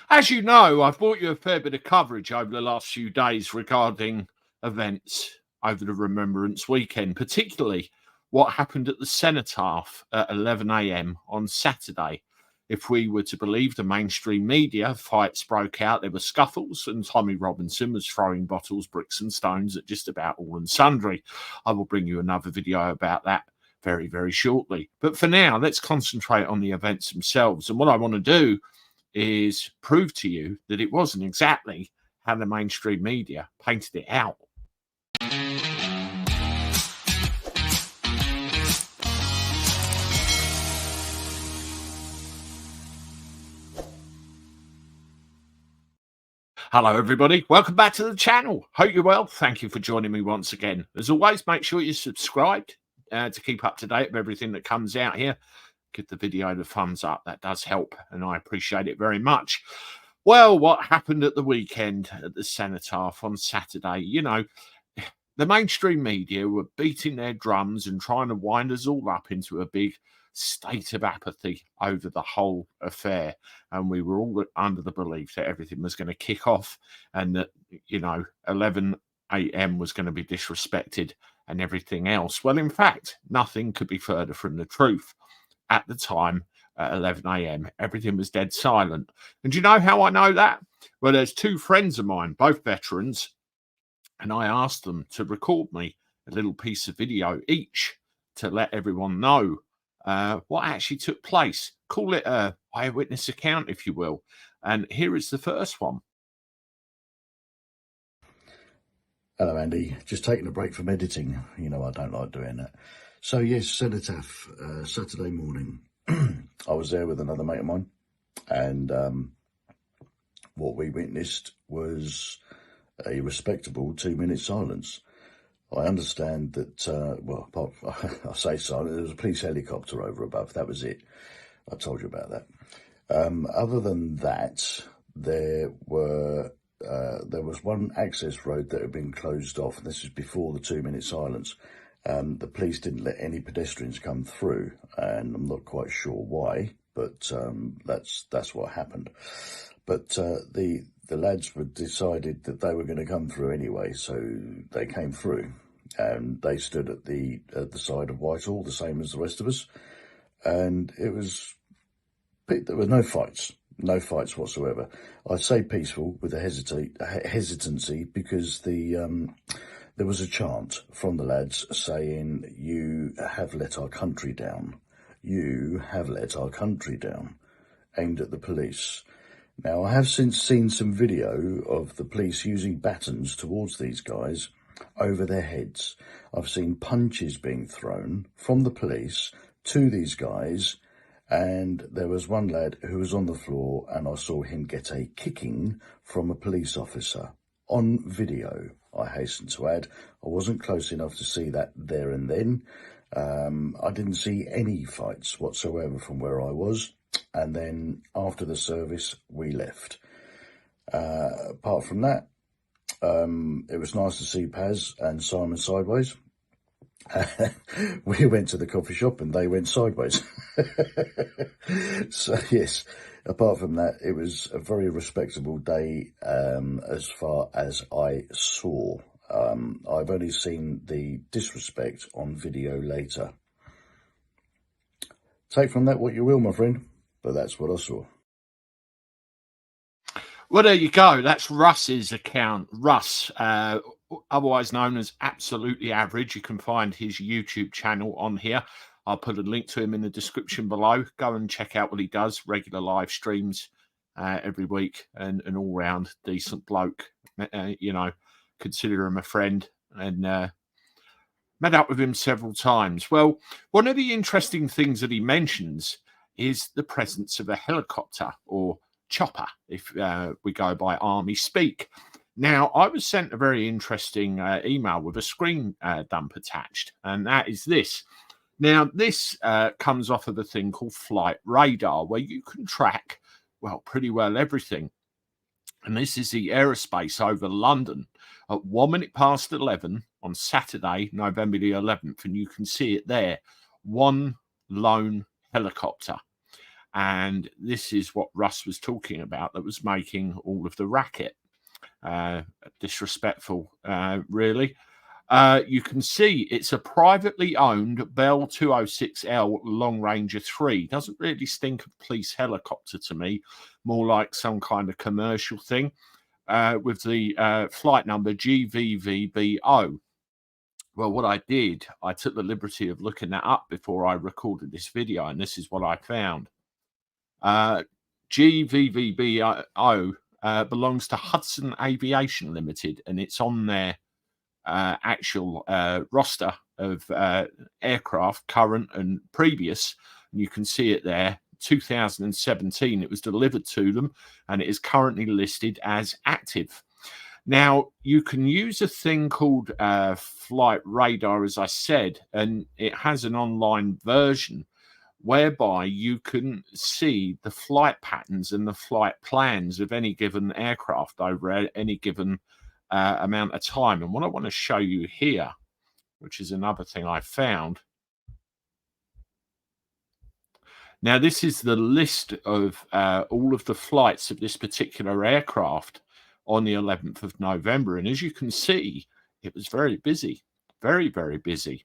As you know, I've brought you a fair bit of coverage over the last few days regarding events over the Remembrance weekend, particularly what happened at the Cenotaph at 11 a.m. on Saturday. If we were to believe the mainstream media, fights broke out, there were scuffles, and Tommy Robinson was throwing bottles, bricks and stones at just about all and sundry. I will bring you another video about that very, very shortly. But for now, let's concentrate on the events themselves. And what I want to do is prove to you that it wasn't exactly how the mainstream media painted it out. Hello, everybody. Welcome back to the channel. Hope you're well. Thank you for joining me once again. As always, make sure you're subscribed to keep up to date with everything that comes out here. Give the video the thumbs up. That does help, and I appreciate it very much. Well, what happened at the weekend at the Cenotaph on Saturday? You know, the mainstream media were beating their drums and trying to wind us all up into a big state of apathy over the whole affair, and we were all under the belief that everything was going to kick off and that, you know, 11 a.m. was going to be disrespected and everything else. Well, in fact, nothing could be further from the truth. At the time, at 11 a.m., everything was dead silent. And do you know how I know that? Well, there's two friends of mine, both veterans, and I asked them to record me a little piece of video each to let everyone know what actually took place. Call it an eyewitness account, if you will. And here is the first one. Hello, Andy. Just taking a break from editing. You know, I don't like doing that. So, yes, Cenotaph, Saturday morning. I was there with another mate of mine. And what we witnessed was a respectable 2-minute silence. I understand that, I say silent, there was a police helicopter over above. That was it. I told you about that. Other than that, there was one access road that had been closed off. And this is before the 2-minute silence. The police didn't let any pedestrians come through, and I'm not quite sure why, but that's what happened. But the lads were decided that they were going to come through anyway, so they came through, and they stood at the side of Whitehall, the same as the rest of us, and there were no fights whatsoever. I say peaceful with a hesitancy because there was a chant from the lads saying, "You have let our country down. You have let our country down," aimed at the police. Now, I have since seen some video of the police using batons towards these guys over their heads. I've seen punches being thrown from the police to these guys, and there was one lad who was on the floor, and I saw him get a kicking from a police officer on video. I hasten to add, I wasn't close enough to see that there and then. I didn't see any fights whatsoever from where I was. And then after the service, we left. Apart from that, it was nice to see Paz and Simon sideways. We went to the coffee shop and they went sideways. So, yes, apart from that, it was a very respectable day as far as I saw. I've only seen the disrespect on video later. Take from that what you will, my friend, but that's what I saw. Well, there you go. That's Russ's account. Russ, otherwise known as Absolutely Average. You can find his YouTube channel on here. I'll put a link to him in the description below. Go and check out what he does. Regular live streams every week, and an all-round decent bloke. You know, consider him a friend, and met up with him several times. Well, one of the interesting things that he mentions is the presence of a helicopter, or chopper, if we go by army speak. Now, I was sent a very interesting email with a screen dump attached, and that is this. Now, this comes off of a thing called flight radar, where you can track, well, pretty well everything. And this is the aerospace over London at 11:01 on Saturday, November the 11th. And you can see it there, one lone helicopter. And this is what Russ was talking about that was making all of the racket. Disrespectful, really. You can see it's a privately owned Bell 206L Long Ranger 3. Doesn't really stink of police helicopter to me, more like some kind of commercial thing, with the flight number GVVBO. Well, what I did, I took the liberty of looking that up before I recorded this video, and this is what I found. GVVBO belongs to Hudson Aviation Limited, and it's on their actual roster of aircraft, current and previous. And you can see it there, 2017. It was delivered to them, and it is currently listed as active. Now, you can use a thing called Flight Radar, as I said, and it has an online version whereby you can see the flight patterns and the flight plans of any given aircraft over any given amount of time. And what I want to show you here, which is another thing I found. Now, this is the list of all of the flights of this particular aircraft on the 11th of November. And as you can see, it was very busy, very, very busy.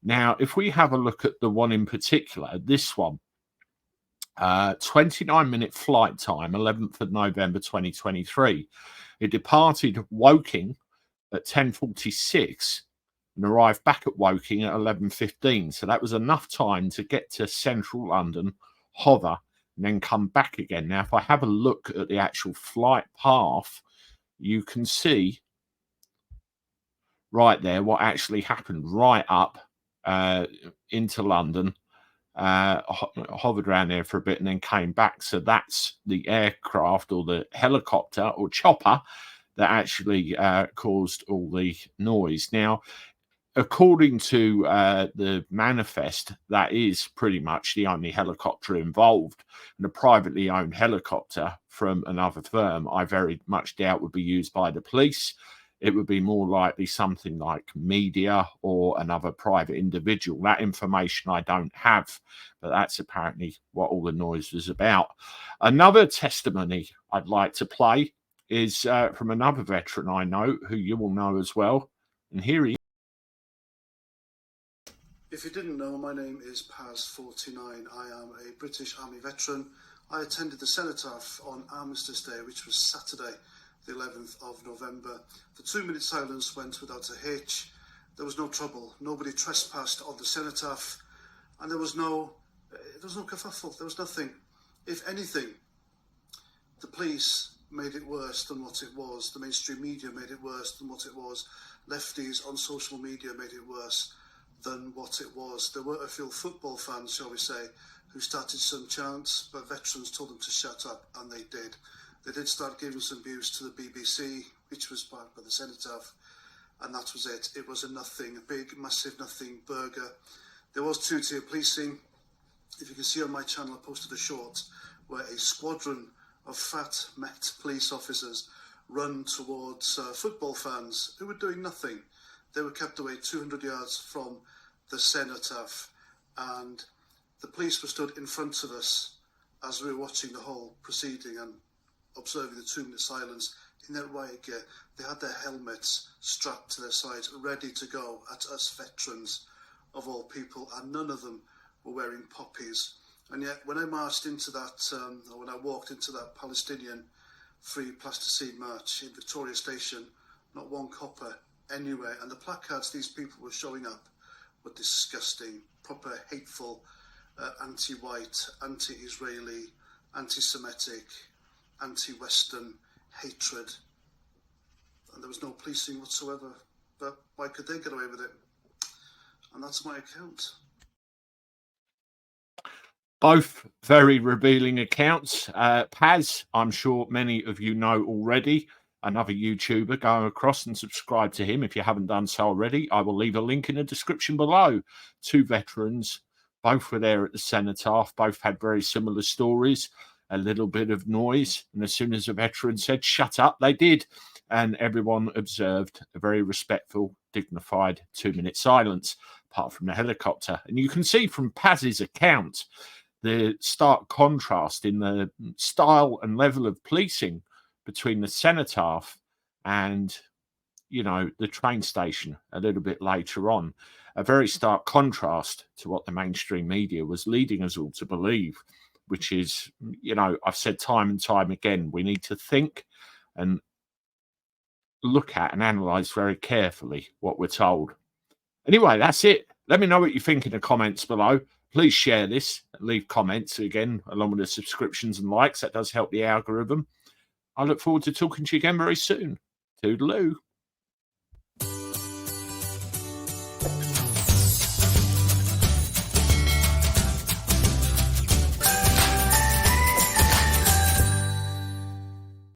Now, if we have a look at the one in particular, this one, 29-minute flight time, 11th of November 2023. It departed Woking at 10:46 and arrived back at Woking at 11:15. So that was enough time to get to central London, hover, and then come back again. Now, if I have a look at the actual flight path, you can see right there what actually happened right up into London, hovered around there for a bit and then came back. So that's the aircraft or the helicopter or chopper that actually caused all the noise. Now, according to the manifest, that is pretty much the only helicopter involved. And a privately owned helicopter from another firm, I very much doubt would be used by the police. It would be more likely something like media or another private individual. That information I don't have, but that's apparently what all the noise was about. Another testimony I'd like to play is from another veteran I know, who you will know as well. And here he is. If you didn't know, my name is Paz49. I am a British Army veteran. I attended the Cenotaph on Armistice Day, which was Saturday, the 11th of November. The 2-minute silence went without a hitch. There was no trouble. Nobody trespassed on the Cenotaph, and there was no kerfuffle. There was nothing. If anything, the police made it worse than what it was. The mainstream media made it worse than what it was. Lefties on social media made it worse than what it was. There were a few football fans, shall we say, who started some chants, but veterans told them to shut up, and they did. They did start giving some abuse to the BBC, which was backed by the Cenotaph, and that was it. It was a nothing, a big, massive nothing burger. There was two-tier policing. If you can see on my channel, I posted a short where a squadron of fat Met police officers run towards football fans who were doing nothing. They were kept away 200 yards from the Cenotaph, and the police were stood in front of us as we were watching the whole proceeding and observing the 2-minute silence in their riot gear. They had their helmets strapped to their sides, ready to go at us veterans of all people, and none of them were wearing poppies. And yet, when I marched into that, or when I walked into that Palestinian Free Plasticine March in Victoria Station, not one copper anywhere, and the placards these people were showing up were disgusting, proper hateful, anti-white, anti-Israeli, anti-Semitic, anti-Western hatred, and there was no policing whatsoever. But why could they get away with it? And that's my account. Both very revealing accounts. Paz, I'm sure many of you know already, another YouTuber. Go across and subscribe to him if you haven't done so already. I will leave a link in the description below. Two veterans, both were there at the Cenotaph, both had very similar stories. A little bit of noise, and as soon as a veteran said shut up, they did, and everyone observed a very respectful, dignified 2-minute silence, apart from the helicopter. And you can see from Paz's account the stark contrast in the style and level of policing between the Cenotaph and, you know, the train station a little bit later on. A very stark contrast to what the mainstream media was leading us all to believe, which is, you know, I've said time and time again, we need to think and look at and analyze very carefully what we're told. Anyway, that's it. Let me know what you think in the comments below. Please share this, leave comments again, along with the subscriptions and likes. That does help the algorithm. I look forward to talking to you again very soon. Toodaloo.